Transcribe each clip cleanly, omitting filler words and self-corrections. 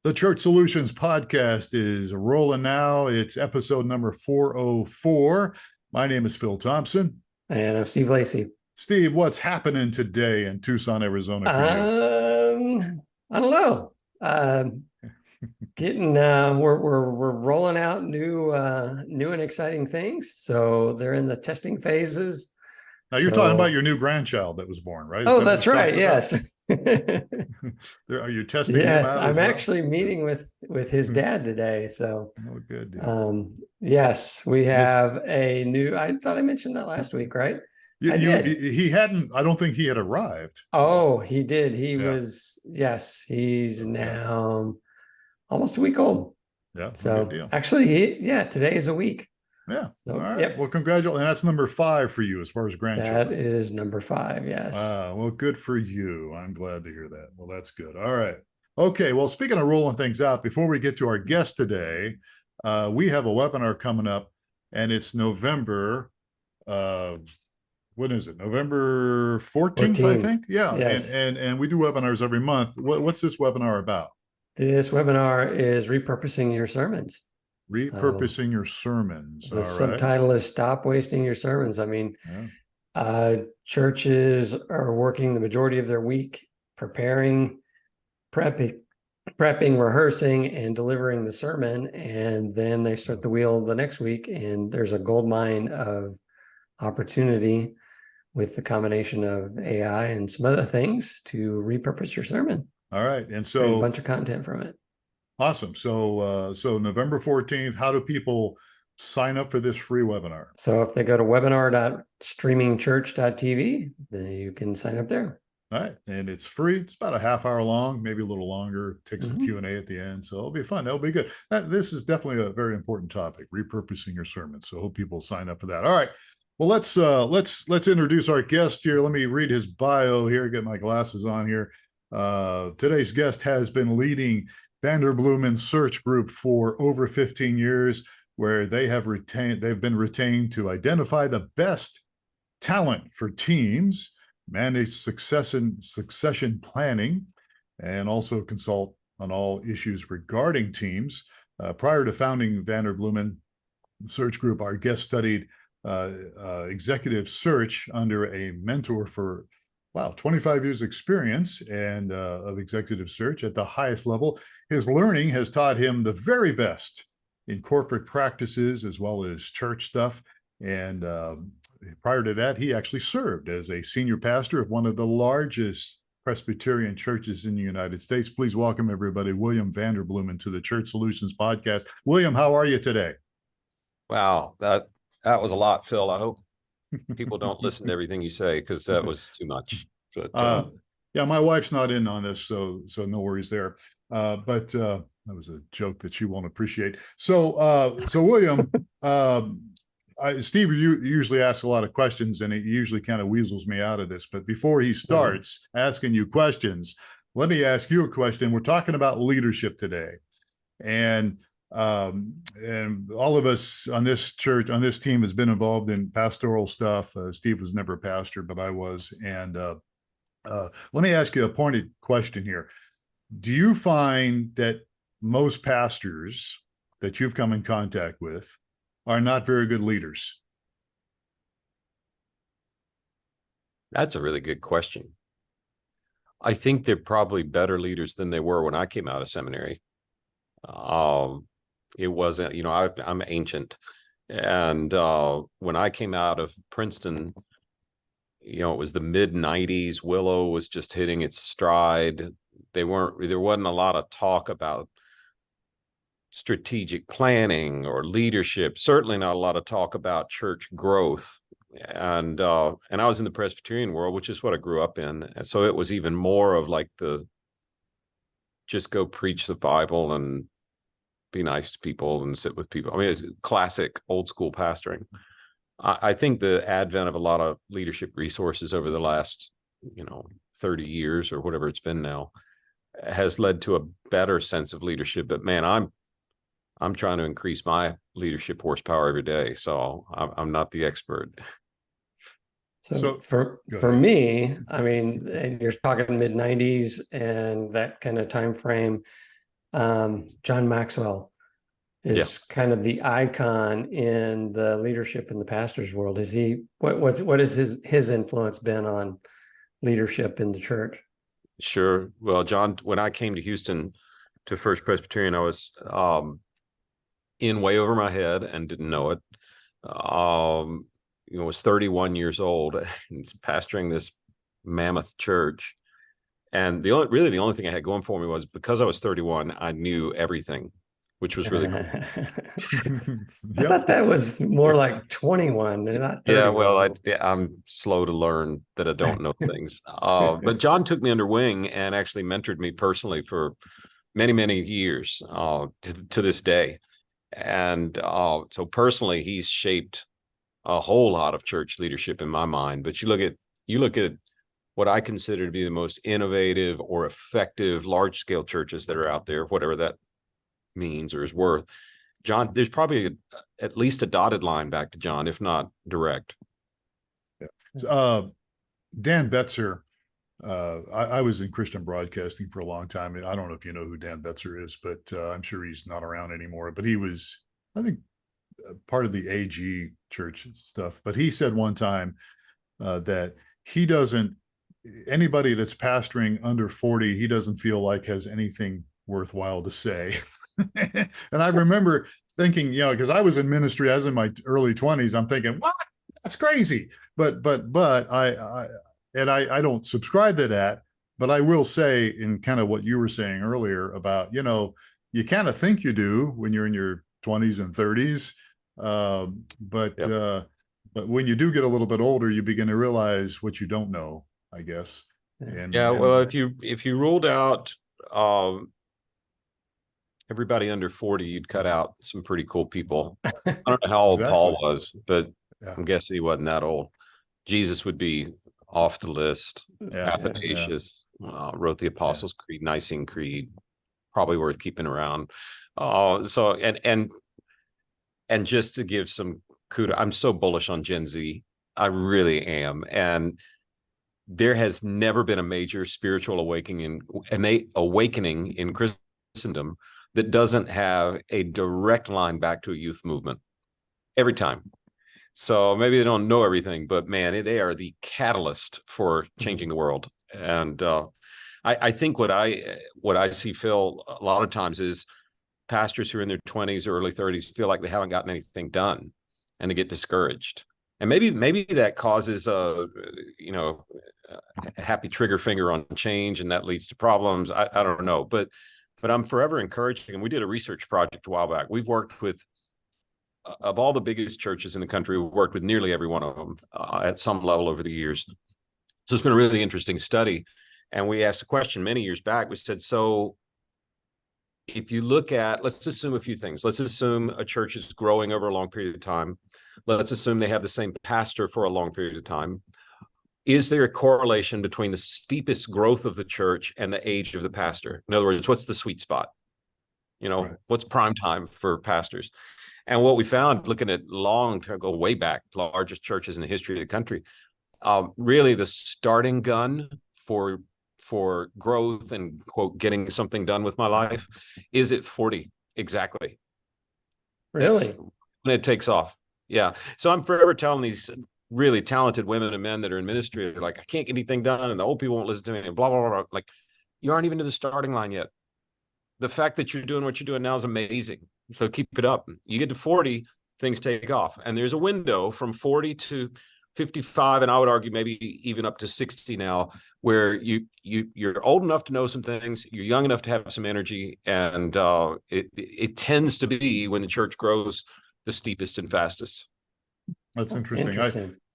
The Church Solutions podcast is rolling now. It's episode number 404. My name is Phil Thompson. And I'm Steve Lacy. Steve, what's happening today in Tucson, Arizona for you? I don't know. We're rolling out new and exciting things. So they're in the testing phases. Now you're talking about your new grandchild that was born, right? Oh, that's right. Yes. Are you testing him Yes, out? I'm as well? actually meeting with his dad today. So Good. yes, we have a new. I thought I mentioned that last week, right? I did. He hadn't. I don't think he had arrived. Oh, he did. Yes, he's now almost a week old. Yeah. So good deal. actually, today is a week. Yeah. So, all right. Yep. Well, congratulations. And that's number 5 for you as far as grandchildren. That is number 5. Yes. Well, good for you. I'm glad to hear that. Well, that's good. All right. Okay. Well, speaking of rolling things out, before we get to our guest today, we have a webinar coming up, and it's November. When is it? November 14th, I think. Yeah. Yes. And we do webinars every month. What's this webinar about? This webinar is repurposing your sermons. Repurposing your sermons. The subtitle is Stop Wasting Your Sermons. I mean, churches are working the majority of their week prepping, rehearsing, and delivering the sermon. And then they start the wheel the next week, and there's a gold mine of opportunity with the combination of AI and some other things to repurpose your sermon. All right. And so a bunch of content from it. Awesome. So November 14th, how do people sign up for this free webinar? So if they go to webinar.streamingchurch.tv, then you can sign up there. All right. And it's free. It's about a half hour long, maybe a little longer. Take some Q&A at the end. So it'll be fun. It'll be good. This is definitely a very important topic, repurposing your sermon. So I hope people sign up for that. All right. Well, let's introduce our guest here. Let me read his bio here, get my glasses on here. Today's guest has been leading Vanderbloemen Search Group for over 15 years, where they've been retained to identify the best talent for teams, manage succession planning, and also consult on all issues regarding teams. Prior to founding Vanderbloemen Search Group, our guest studied executive search under a mentor for 25 years experience and of executive search at the highest level. His learning has taught him the very best in corporate practices as well as church stuff. And prior to that, he actually served as a senior pastor of one of the largest Presbyterian churches in the United States. Please welcome everybody, William Vanderbloemen, to the Church Solutions podcast. William, how are you today? Wow, that was a lot, Phil. I hope people don't listen to everything you say, because that was too much. But, yeah, my wife's not in on this, so no worries there. But that was a joke that she won't appreciate. So William, Steve usually asks a lot of questions, and he usually kind of weasels me out of this. But before he starts asking you questions, let me ask you a question. We're talking about leadership today, and all of us on this team has been involved in pastoral stuff. Steve was never a pastor, but I was. And let me ask you a pointed question here. Do you find that most pastors that you've come in contact with are not very good leaders? That's a really good question. I think they're probably better leaders than they were when I came out of seminary. It wasn't, I'm ancient. And when I came out of Princeton, it was the mid-90s. Willow was just hitting its stride. There wasn't a lot of talk about strategic planning or leadership. Certainly not a lot of talk about church growth. And I was in the Presbyterian world, which is what I grew up in. And so it was even more of like just go preach the Bible and be nice to people and sit with people. I mean, it's classic old school pastoring. I think the advent of a lot of leadership resources over the last, 30 years or whatever it's been now has led to a better sense of leadership. But man, I'm trying to increase my leadership horsepower every day. So I'm not the expert. So for me, I mean, and you're talking mid-90s and that kind of time frame, John Maxwell is kind of the icon in the leadership in the pastor's world. Is he, what is his influence been on leadership in the church? Sure. Well, John, when I came to Houston to First Presbyterian, I was in way over my head and didn't know it. Was 31 years old and pastoring this mammoth church. And the only thing I had going for me was because I was 31, I knew everything, which was really cool. I thought that was more like 21, not 31. Yeah, well, I'm slow to learn that I don't know things. But John took me under wing and actually mentored me personally for many, many years to this day. And so personally, he's shaped a whole lot of church leadership in my mind. But you look at what I consider to be the most innovative or effective large-scale churches that are out there, whatever that means or is worth. John, there's probably at least a dotted line back to John, if not direct. Yeah. Dan Betzer, I was in Christian broadcasting for a long time. I don't know if you know who Dan Betzer is, but I'm sure he's not around anymore. But he was, I think, part of the AG church stuff. But he said one time that he doesn't, anybody that's pastoring under 40, he doesn't feel like has anything worthwhile to say. And I remember thinking, because I was in ministry, I was in my early 20s, I'm thinking, what? That's crazy. But I don't subscribe to that, but I will say in kind of what you were saying earlier about, you kind of think you do when you're in your 20s and 30s. But when you do get a little bit older, you begin to realize what you don't know, I guess. Well, if you ruled out everybody under 40, you'd cut out some pretty cool people. I don't know how old Paul was, but I'm guessing he wasn't that old. Jesus would be off the list. Athanasius wrote the Apostles' Creed, Nicene Creed, probably worth keeping around. So just to give some kudos, I'm so bullish on Gen Z. I really am. And there has never been a major spiritual awakening in Christendom that doesn't have a direct line back to a youth movement every time. So maybe they don't know everything, but man, they are the catalyst for changing the world. And I think what I see, Phil, a lot of times is pastors who are in their 20s or early 30s feel like they haven't gotten anything done and they get discouraged. And maybe that causes a happy trigger finger on change, and that leads to problems. I don't know, but I'm forever encouraging. And we did a research project a while back. We've worked with, of all the biggest churches in the country, we've worked with nearly every one of them at some level over the years. So it's been a really interesting study. And we asked a question many years back. We said, so if you look at, let's assume a few things. Let's assume a church is growing over a long period of time. Let's assume they have the same pastor for a long period of time. Is there a correlation between the steepest growth of the church and the age of the pastor? In other words, what's the sweet spot? Right. What's prime time for pastors? And what we found, looking at go way back, largest churches in the history of the country, really the starting gun for growth and, quote, getting something done with my life is at 40 exactly. Really? That's when it takes off. Yeah. So I'm forever telling these really talented women and men that are in ministry, like, I can't get anything done and the old people won't listen to me and blah, blah, blah. Like, you aren't even to the starting line yet. The fact that you're doing what you're doing now is amazing. So keep it up. You get to 40, things take off. And there's a window from 40 to 55, and I would argue maybe even up to 60 now, where you're old enough to know some things, you're young enough to have some energy, and it tends to be when the church grows the steepest and fastest. That's interesting.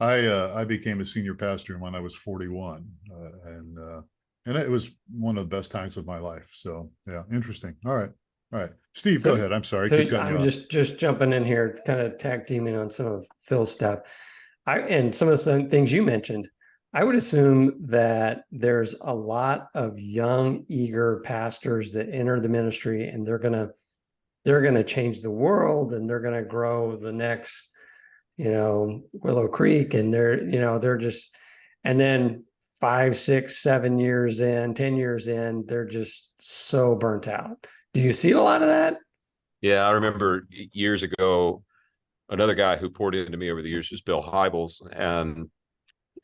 I became a senior pastor when I was 41, and it was one of the best times of my life. So yeah, interesting. All right, Steve, go ahead. I'm sorry. So I'm just jumping in here, kind of tag teaming on some of Phil's stuff. And some of the things you mentioned, I would assume that there's a lot of young, eager pastors that enter the ministry, and they're gonna change the world, and they're gonna grow the next, Willow Creek, and they're just, and then 5, 6, 7 years in, 10 years in, they're just so burnt out. Do you see a lot of that? Yeah, I remember years ago, another guy who poured into me over the years was Bill Hybels, and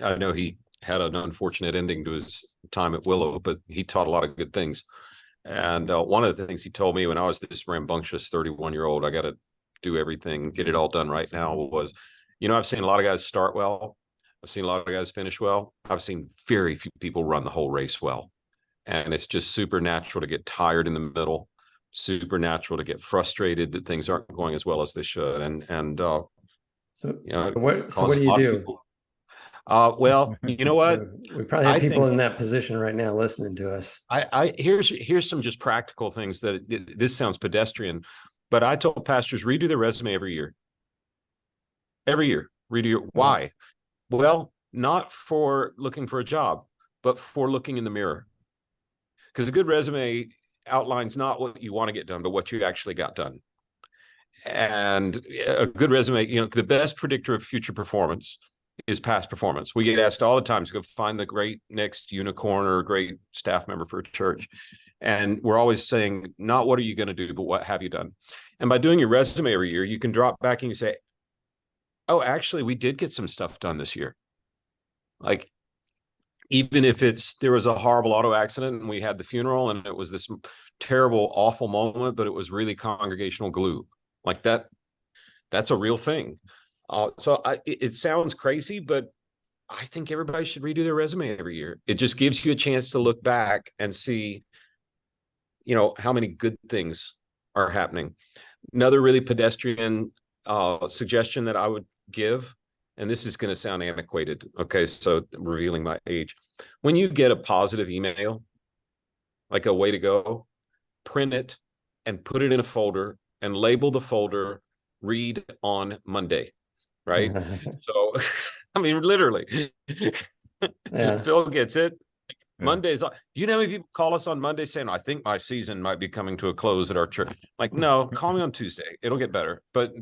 I know he had an unfortunate ending to his time at Willow, but he taught a lot of good things. And one of the things he told me when I was this rambunctious 31-year-old, I got to do everything, get it all done right now, was, I've seen a lot of guys start well. I've seen a lot of guys finish well. I've seen very few people run the whole race well. And it's just supernatural to get tired in the middle, supernatural to get frustrated that things aren't going as well as they should. So what do you do? Well, you know what? We probably have people in that position right now listening to us. Here's some just practical things that this sounds pedestrian, but I told pastors, redo their resume every year. Every year, redo your why? Well, not for looking for a job, but for looking in the mirror. Because a good resume outlines not what you want to get done, but what you actually got done. And a good resume, the best predictor of future performance is past performance. We get asked all the time to go find the great next unicorn or a great staff member for a church. And we're always saying, not what are you going to do, but what have you done? And by doing your resume every year, you can drop back and you say, oh, actually, we did get some stuff done this year. Like, even if there was a horrible auto accident and we had the funeral and it was this terrible, awful moment, but it was really congregational glue. Like that's a real thing. It sounds crazy, but I think everybody should redo their resume every year. It just gives you a chance to look back and see, how many good things are happening. Another really pedestrian suggestion that I would give, and this is going to sound antiquated. Okay, so revealing my age. When you get a positive email, like a way to go, print it and put it in a folder and label the folder read on Monday, right? So, I mean, literally, Phil gets it. Mondays, do you know how many people call us on Monday saying, I think my season might be coming to a close at our church? Like, no, call me on Tuesday. It'll get better. But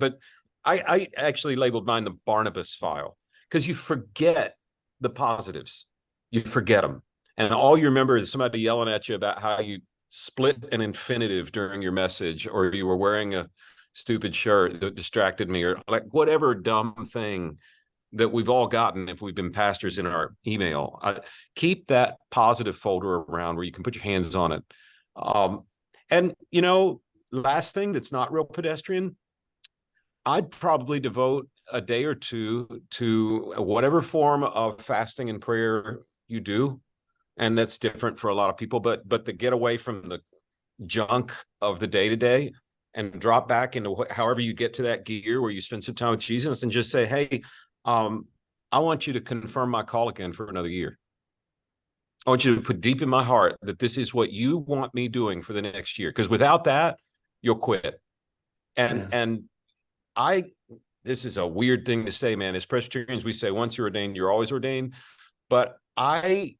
I actually labeled mine the Barnabas file, because you forget the positives. You forget them. And all you remember is somebody yelling at you about how you split an infinitive during your message, or you were wearing a stupid shirt that distracted me, or like whatever dumb thing that we've all gotten if we've been pastors in our email. Keep that positive folder around where you can put your hands on it. And, last thing that's not real pedestrian, I'd probably devote a day or two to whatever form of fasting and prayer you do. And that's different for a lot of people, but to get away from the junk of the day-to-day and drop back into however you get to that gear where you spend some time with Jesus and just say, hey, I want you to confirm my call again for another year. I want you to put deep in my heart that this is what you want me doing for the next year. Because without that, you'll quit. And this is a weird thing to say, man. As Presbyterians, we say once you're ordained, you're always ordained. But I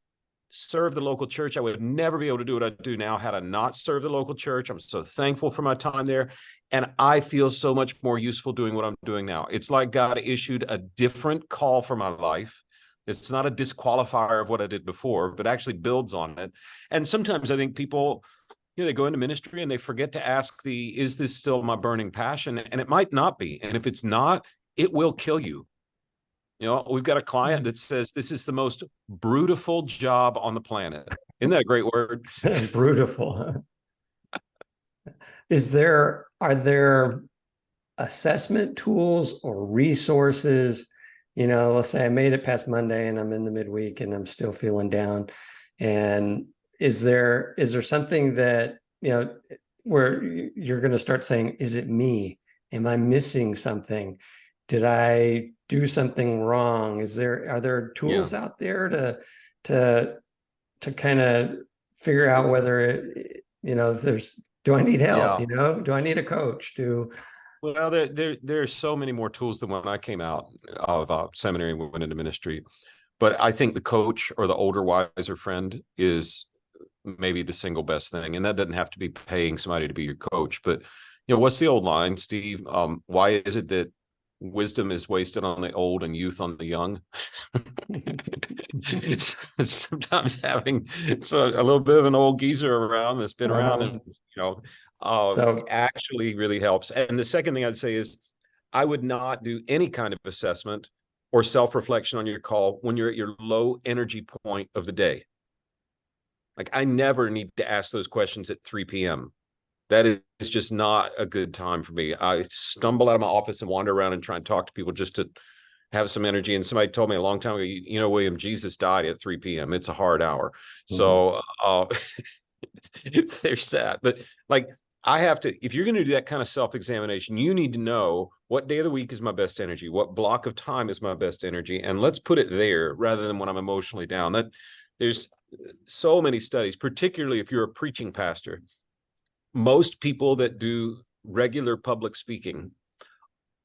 serve the local church. I would never be able to do what I do now had I not served the local church. I'm so thankful for my time there. And I feel so much more useful doing what I'm doing now. It's like God issued a different call for my life. It's not a disqualifier of what I did before, but actually builds on it. And sometimes I think people, they go into ministry and they forget to ask is this still my burning passion? And it might not be. And if it's not, it will kill you. We've got a client that says this is the most brutal job on the planet. Isn't that a great word? Brutal. Are there assessment tools or resources? Let's say I made it past Monday and I'm in the midweek and I'm still feeling down. And is there something that, where you're going to start saying, is it me? Am I missing something? Did I do something wrong? Are there tools out there to kind of figure out whether do I need help? Do I need a coach? Well, there's so many more tools than when I came out of seminary and went into ministry. But I think the coach or the older, wiser friend is maybe the single best thing. And that doesn't have to be paying somebody to be your coach. But, what's the old line, Steve? Why is it that wisdom is wasted on the old and youth on the young? it's sometimes having a little bit of an old geezer around that's been around, and So actually really helps. And the second thing I'd say is I would not do any kind of assessment or self-reflection on your call when you're at your low energy point of the day. Like, I never need to ask those questions at 3 p.m. That is just not a good time for me. I stumble out of my office and wander around and try and talk to people just to have some energy. And somebody told me a long time ago, you know, William, Jesus died at 3 p.m. It's a hard hour. So there's that. But like, I have to, if you're going to do that kind of self-examination, you need to know what day of the week is my best energy, what block of time is my best energy, and let's put it there rather than when I'm emotionally down. That there's so many studies, particularly if you're a preaching pastor. Most people that do regular public speaking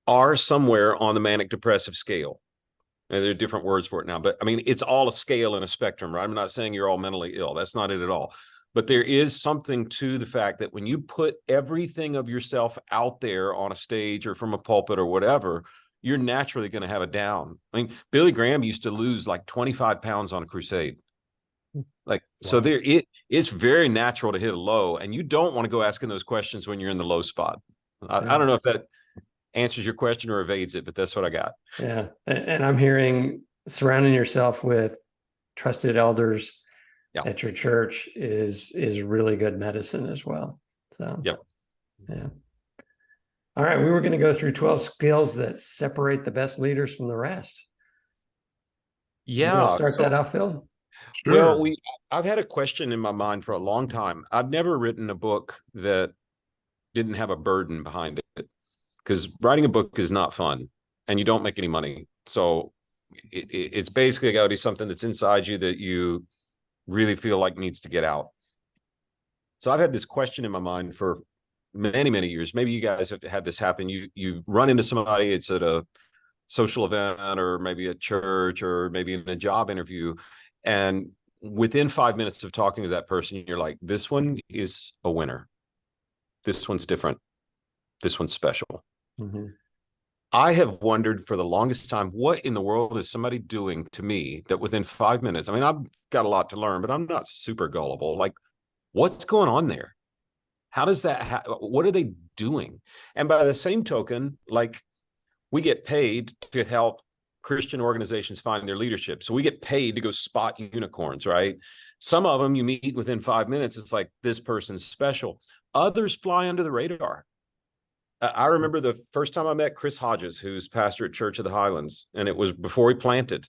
are somewhere on the manic depressive scale. And there are different words for it now, but I mean, it's all a scale and a spectrum, right? I'm not saying you're all mentally ill. That's not it at all. But there is something to the fact that when you put everything of yourself out there on a stage or from a pulpit or whatever, you're naturally going to have a down. I mean, Billy Graham used to lose like 25 pounds on a crusade. Like, wow. So it's very natural to hit a low, and you don't want to go asking those questions when you're in the low spot. I don't know if that answers your question or evades it, but that's what I got. Yeah. And I'm hearing surrounding yourself with trusted elders at your church is really good medicine as well. So, yeah. All right. We were going to go through 12 skills that separate the best leaders from the rest. Yeah. Start that off, Phil? Sure. Well, I've had a question in my mind for a long time. I've never written a book that didn't have a burden behind it, because writing a book is not fun and you don't make any money. So it's basically got to be something that's inside you that you really feel like needs to get out. So I've had this question in my mind for many, many years. Maybe you guys have had this happen. You run into somebody, it's at a social event or maybe at church or maybe in a job interview, and within 5 minutes of talking to that person, you're like, this one is a winner. This one's different. This one's special. Mm-hmm. I have wondered for the longest time, what in the world is somebody doing to me that within 5 minutes, I mean, I've got a lot to learn, but I'm not super gullible. Like, what's going on there? How does that, what are they doing? And by the same token, like, we get paid to help Christian organizations find their leadership. So we get paid to go spot unicorns, right? Some of them you meet within 5 minutes. It's like, this person's special. Others fly under the radar. I remember the first time I met Chris Hodges, who's pastor at Church of the Highlands, and it was before he planted.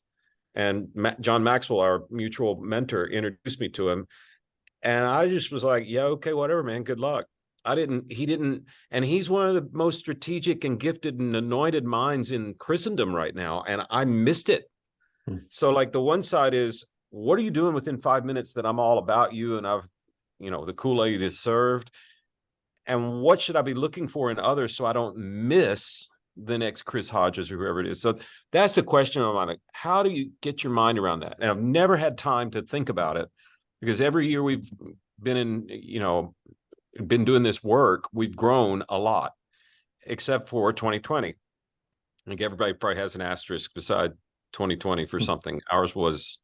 And John Maxwell, our mutual mentor, introduced me to him. And I just was like, yeah, okay, whatever, man, good luck. He didn't, and he's one of the most strategic and gifted and anointed minds in Christendom right now. And I missed it. So like, the one side is, what are you doing within 5 minutes that I'm all about you and I've, the Kool-Aid is served? And what should I be looking for in others so I don't miss the next Chris Hodges or whoever it is? So that's the question I'm on. How do you get your mind around that? And I've never had time to think about it, because every year we've been been doing this work, we've grown a lot, except for 2020. I think everybody probably has an asterisk beside 2020 for something. Ours was,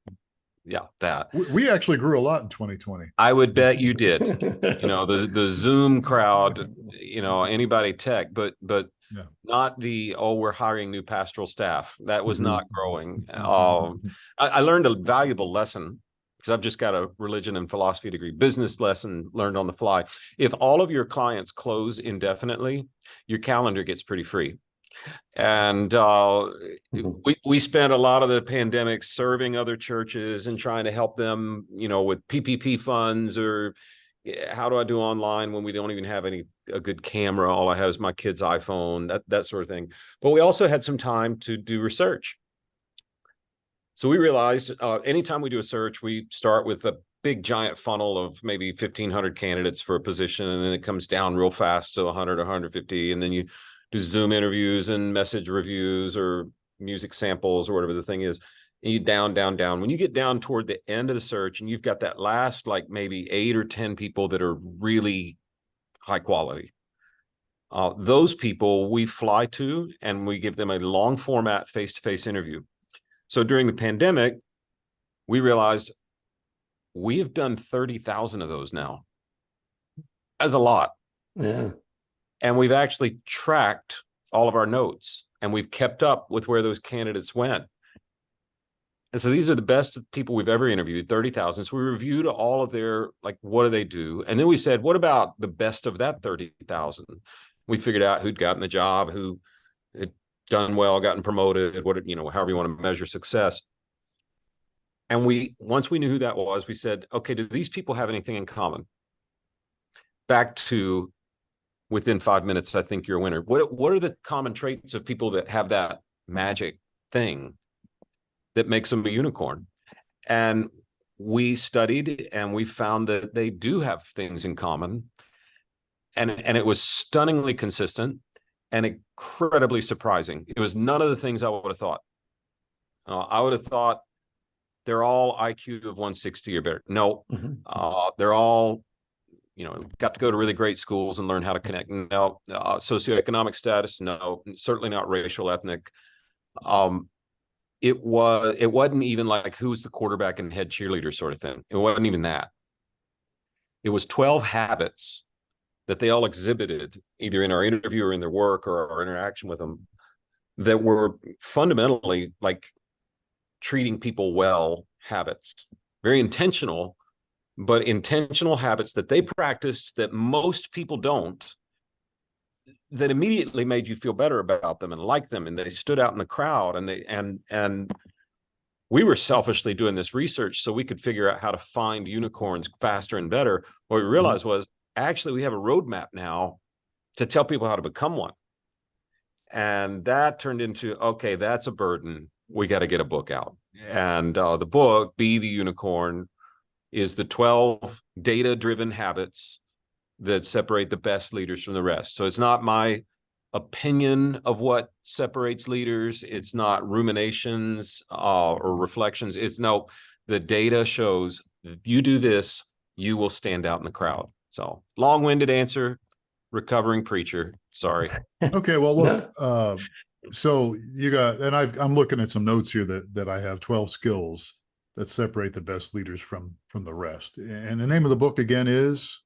that. We actually grew a lot in 2020. I would bet you did. The Zoom crowd, anybody tech, but not the, we're hiring new pastoral staff. That was not growing. I learned a valuable lesson, because I've just got a religion and philosophy degree, business lesson learned on the fly. If all of your clients close indefinitely, your calendar gets pretty free. And we spent a lot of the pandemic serving other churches and trying to help them, with PPP funds, or how do I do online when we don't even have a good camera? All I have is my kid's iPhone, that sort of thing. But we also had some time to do research. So we realized anytime we do a search, we start with a big giant funnel of maybe 1,500 candidates for a position, and then it comes down real fast to 100 or 150, and then you do Zoom interviews and message reviews or music samples or whatever the thing is, and you down. When you get down toward the end of the search and you've got that last, like, maybe 8 or 10 people that are really high quality, those people we fly to and we give them a long format face-to-face interview. So during the pandemic, we realized we have done 30,000 of those now. That's a lot. Yeah. And we've actually tracked all of our notes, and we've kept up with where those candidates went. And so these are the best people we've ever interviewed, 30,000. So we reviewed all of their, like, what do they do? And then we said, what about the best of that 30,000? We figured out who'd gotten the job, who had done well, gotten promoted, what, you know, however you want to measure success. And once we knew who that was, we said, okay, do these people have anything in common? Back to within 5 minutes, I think you're a winner. What are the common traits of people that have that magic thing that makes them a unicorn? And we studied and we found that they do have things in common. And it was stunningly consistent and incredibly surprising. It was none of the things I would have thought. I would have thought they're all IQ of 160 or better. No, they're all, you know, got to go to really great schools and learn how to connect. No, socioeconomic status. No, certainly not racial, ethnic. It wasn't even like who's the quarterback and head cheerleader sort of thing. It wasn't even that. It was 12 habits that they all exhibited either in our interview or in their work or our interaction with them that were fundamentally like treating people well habits, very intentional, but intentional habits that they practiced that most people don't, that immediately made you feel better about them and like them. And they stood out in the crowd, and we were selfishly doing this research so we could figure out how to find unicorns faster and better. What we realized was actually we have a roadmap now to tell people how to become one. And that turned into, okay, that's a burden. We got to get a book out. And the book, Be the Unicorn, is the 12 data-driven habits that separate the best leaders from the rest. So it's not my opinion of what separates leaders. It's not ruminations or reflections. It's no, the data shows if you do this, you will stand out in the crowd. So long-winded answer, recovering preacher. Sorry. Okay, well, look, so you got, and I'm looking at some notes here that I have 12 skills that separate the best leaders from the rest. And the name of the book again is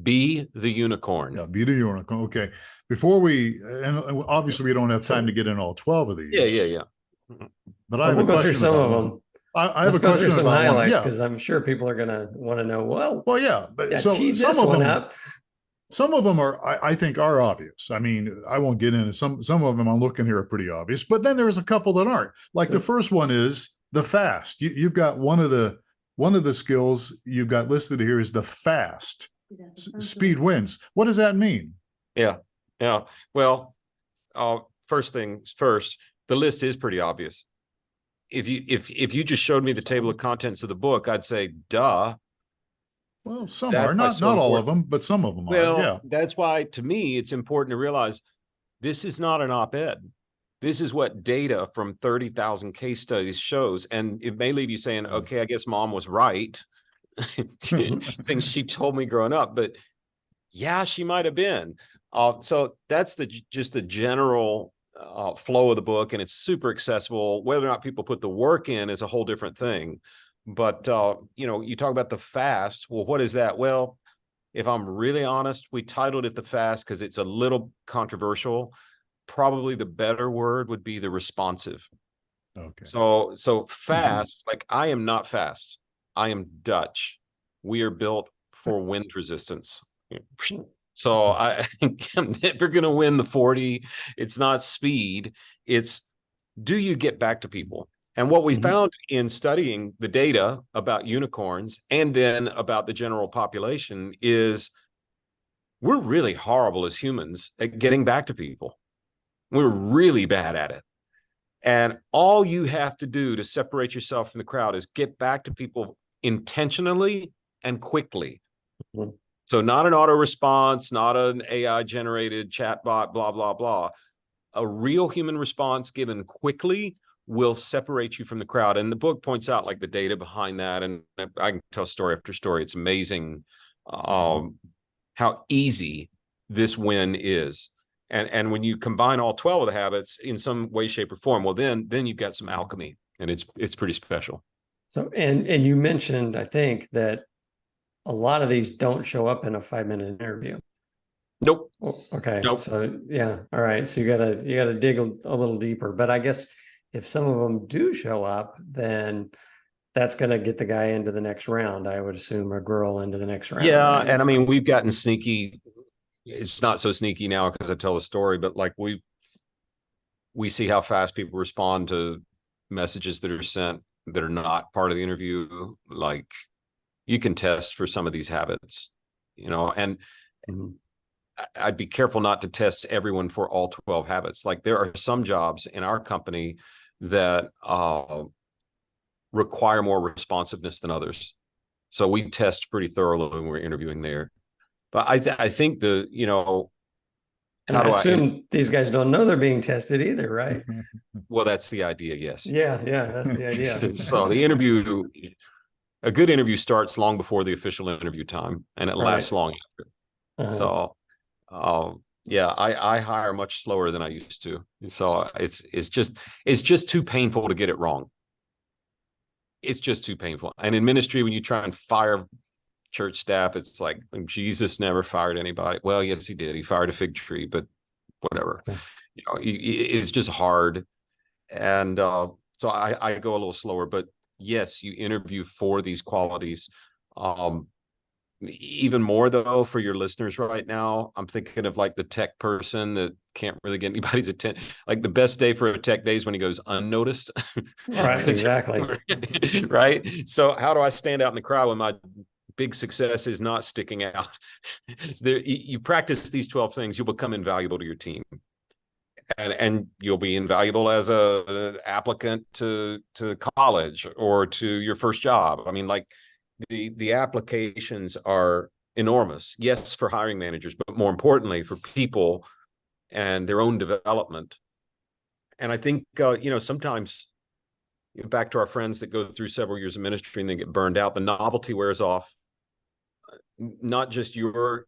Be the Unicorn. Yeah, Be the Unicorn. Okay. Before and obviously we don't have time to get in all 12 of these. Yeah. But I have we'll a go question through some about of one. them. I have a question through some about highlights one. because I'm sure people are going to want to know. Well, yeah, but yeah, so tee some this of one them up. Some of them are, I think, are obvious. I mean, I won't get into some of them. I'm looking here are pretty obvious, but then there's a couple that aren't. Like the first one is the fast. You've got one of the skills you've got listed here is the fast. Speed wins. What does that mean? Yeah. Well, first things first, the list is pretty obvious. If you just showed me the table of contents of the book, I'd say, duh. Well, some are not all of them, but some of them are. Yeah, that's why to me it's important to realize this is not an op-ed. This is what data from 30,000 case studies shows, and it may leave you saying, "Okay, I guess mom was right." Things she told me growing up, but yeah, she might have been. So that's just the general flow of the book, and it's super accessible. Whether or not people put the work in is a whole different thing. But you talk about the fast. Well, what is that? Well, if I'm really honest, we titled it the fast because it's a little controversial. Probably the better word would be the responsive. Okay. So fast, like I am not fast. I am Dutch. We are built for wind resistance. So if you're going to win the 40, it's not speed. It's, do you get back to people? And what we found in studying the data about unicorns and then about the general population is we're really horrible as humans at getting back to people. We're really bad at it. And all you have to do to separate yourself from the crowd is get back to people intentionally and quickly. So not an auto response, not an AI generated chatbot, blah, blah, blah. A real human response given quickly will separate you from the crowd. And the book points out like the data behind that. And I can tell story after story. It's amazing how easy this win is. And when you combine all 12 of the habits in some way, shape, or form, well, then you've got some alchemy, and it's pretty special. So, and you mentioned, I think, that a lot of these don't show up in a 5-minute interview. Nope. Well, okay, Nope. so yeah, all right. So you gotta dig a little deeper. But I guess if some of them do show up, then that's gonna get the guy into the next round, I would assume, or girl into the next round, Yeah. right? And I mean, we've gotten sneaky. It's not so sneaky now because I tell the story, but like we see how fast people respond to messages that are sent that are not part of the interview. Like you can test for some of these habits, and Mhm. I'd be careful not to test everyone for all 12 habits. Like there are some jobs in our company that require more responsiveness than others. So we test pretty thoroughly when we're interviewing there. But I think And how I do I, assume these guys don't know they're being tested either, right? well, that's the idea. Yes. Yeah, that's the idea. So a good interview starts long before the official interview time and it lasts Right. long after. Uh-huh. So, yeah, I hire much slower than I used to. So it's just too painful to get it wrong. It's just too painful. And in ministry, when you try and fire church staff, it's like Jesus never fired anybody. Well, yes, he did. He fired a fig tree, but whatever. Okay. It's just hard. And so I go a little slower. But yes, you interview for these qualities. Even more though for your listeners right now, I'm thinking of like the tech person that can't really get anybody's attention. Like the best day for a tech day is when he goes unnoticed. Right, exactly. Right. So how do I stand out in the crowd when my big success is not sticking out? You practice these 12 things, you'll become invaluable to your team. And you'll be invaluable as an applicant to college or to your first job. I mean, like the applications are enormous. Yes, for hiring managers, but more importantly for people and their own development. And I think sometimes back to our friends that go through several years of ministry and they get burned out, the novelty wears off. Not just your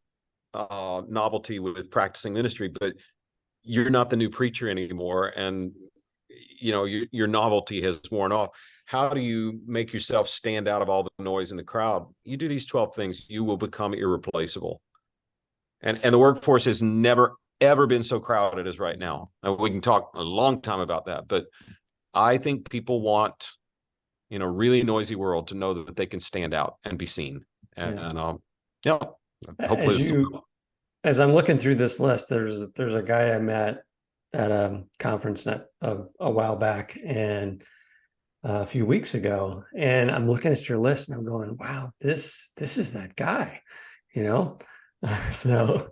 novelty with practicing ministry, but you're not the new preacher anymore, and your novelty has worn off. How do you make yourself stand out of all the noise in the crowd? You do these 12 things, you will become irreplaceable. And the workforce has never ever been so crowded as right now. And we can talk a long time about that, but I think people want in a really noisy world to know that they can stand out and be seen. And hopefully As I'm looking through this list, there's a guy I met at a conference a while back and a few weeks ago, and I'm looking at your list and I'm going, wow, this is that guy, so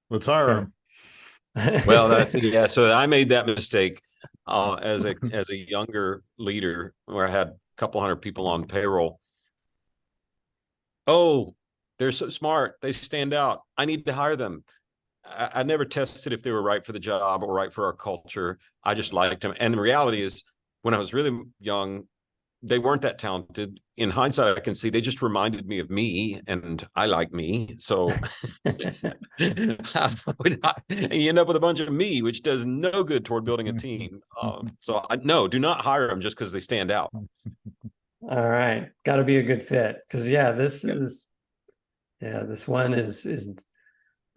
let's hire him. well, so I made that mistake as a younger leader where I had a couple hundred people on payroll. Oh, they're so smart, they stand out, I need to hire them. I never tested if they were right for the job or right for our culture. I just liked them. And the reality is, when I was really young, they weren't that talented. In hindsight, I can see they just reminded me of me, and I like me. So you end up with a bunch of me, which does no good toward building a team. No, do not hire them just because they stand out. All right, got to be a good fit, because this one is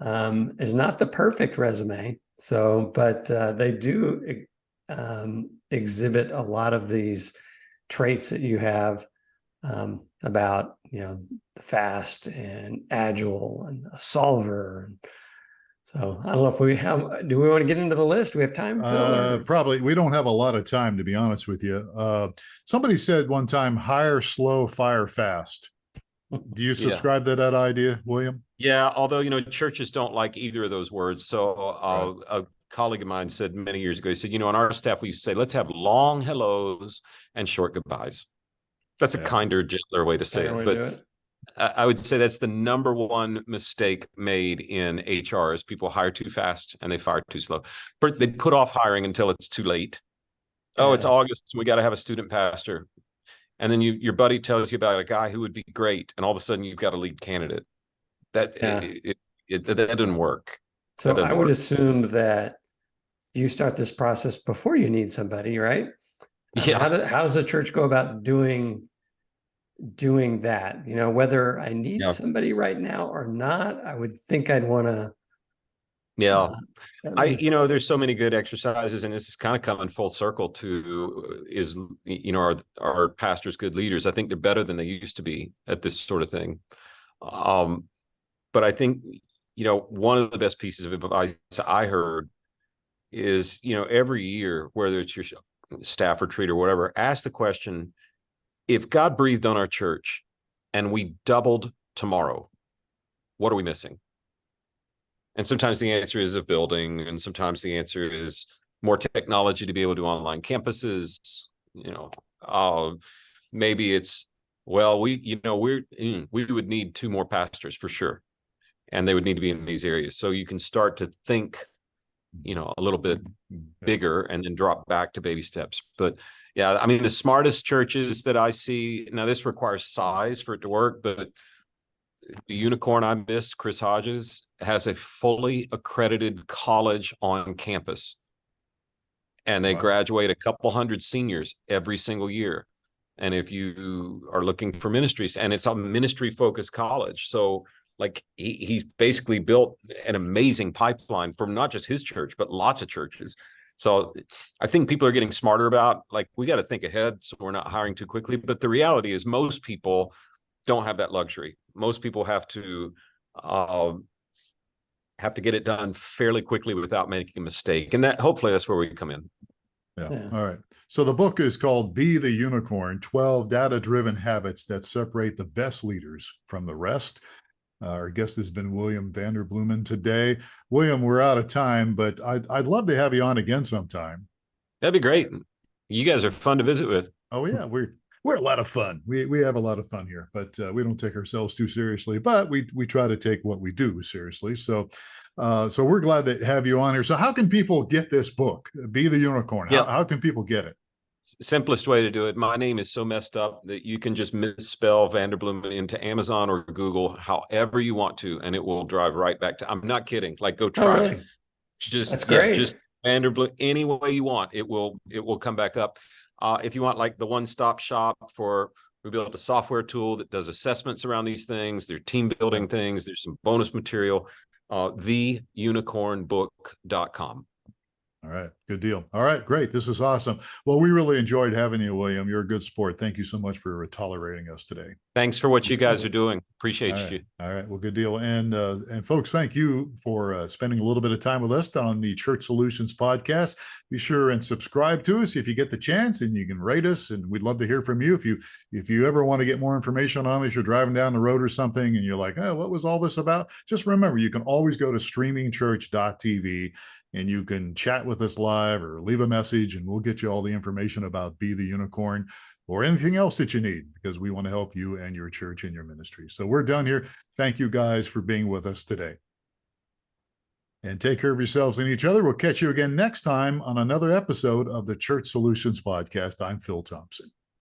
not the perfect resume. So, but they do exhibit a lot of these traits that you have about the fast and agile and a solver. So I don't know if do we want to get into the list? Do we have time, Phil? Probably. We don't have a lot of time, to be honest with you. Somebody said one time, hire slow, fire fast. Do you subscribe to that idea, William? Yeah, although churches don't like either of those words. So a colleague of mine said many years ago, he said, on our staff we used to say, let's have long hellos and short goodbyes. That's a kinder, gentler way to say it. But I would say that's the number one mistake made in HR is people hire too fast and they fire too slow. They put off hiring until it's too late. Oh, it's August, we got to have a student pastor. And then your buddy tells you about a guy who would be great, and all of a sudden you've got a lead candidate. That didn't work. So I would assume that you start this process before you need somebody, right? Yeah. How does a church go about doing doing that. You know, whether I need Yeah. somebody right now or not, I would think I'd want to. Yeah. Least, There's so many good exercises, and this is kind of coming full circle to our pastors good leaders? I think they're better than they used to be at this sort of thing. But I think, one of the best pieces of advice I heard is, every year, whether it's your staff retreat or whatever, ask the question, if God breathed on our church and we doubled tomorrow, what are we missing? And sometimes the answer is a building, and sometimes the answer is more technology to be able to do online campuses. Maybe it's, well, we would need 2 more pastors for sure, and they would need to be in these areas. So you can start to think, a little bit bigger, and then drop back to baby steps. But yeah, I mean, the smartest churches that I see now, this requires size for it to work, but the unicorn I missed, Chris Hodges, has a fully accredited college on campus, and they graduate a couple hundred seniors every single year. And if you are looking for ministries, and it's a ministry focused college, so like he's basically built an amazing pipeline from not just his church, but lots of churches. So I think people are getting smarter about, like, we got to think ahead so we're not hiring too quickly. But the reality is most people don't have that luxury. Most people have to get it done fairly quickly without making a mistake. And hopefully that's where we come in. Yeah. All right. So the book is called Be the Unicorn, 12 Data-Driven Habits That Separate the Best Leaders from the Rest. Our guest has been William Vanderbloemen today. William, we're out of time, but I'd love to have you on again sometime. That'd be great. You guys are fun to visit with. Oh yeah, we're a lot of fun. We have a lot of fun here, but we don't take ourselves too seriously. But we try to take what we do seriously. So we're glad to have you on here. So how can people get this book, Be the Unicorn? Yeah. How can people get it? Simplest way to do it. My name is so messed up that you can just misspell Vanderbloemen into Amazon or Google, however you want to, and it will drive right back to. I'm not kidding. Like, go try it. That's great. Just Vanderbloemen any way you want. It will come back up. If you want like the one-stop shop we built a software tool that does assessments around these things. There's team building things. There's some bonus material. theunicornbook.com. All right. Good deal. All right. Great. This is awesome. Well, we really enjoyed having you, William. You're a good sport. Thank you so much for tolerating us today. Thanks for what you guys are doing. Appreciate you. All right. Well, good deal. And folks, thank you for spending a little bit of time with us on the Church Solutions podcast. Be sure and subscribe to us if you get the chance, and you can rate us. And we'd love to hear from you. If you ever want to get more information on this, you're driving down the road or something, and you're like, oh, what was all this about? Just remember, you can always go to streamingchurch.tv, and you can chat with us live or leave a message, and we'll get you all the information about Be the Unicorn or anything else that you need, because we want to help you and your church and your ministry. So we're done here. Thank you guys for being with us today. And take care of yourselves and each other. We'll catch you again next time on another episode of the Church Solutions Podcast. I'm Phil Thompson.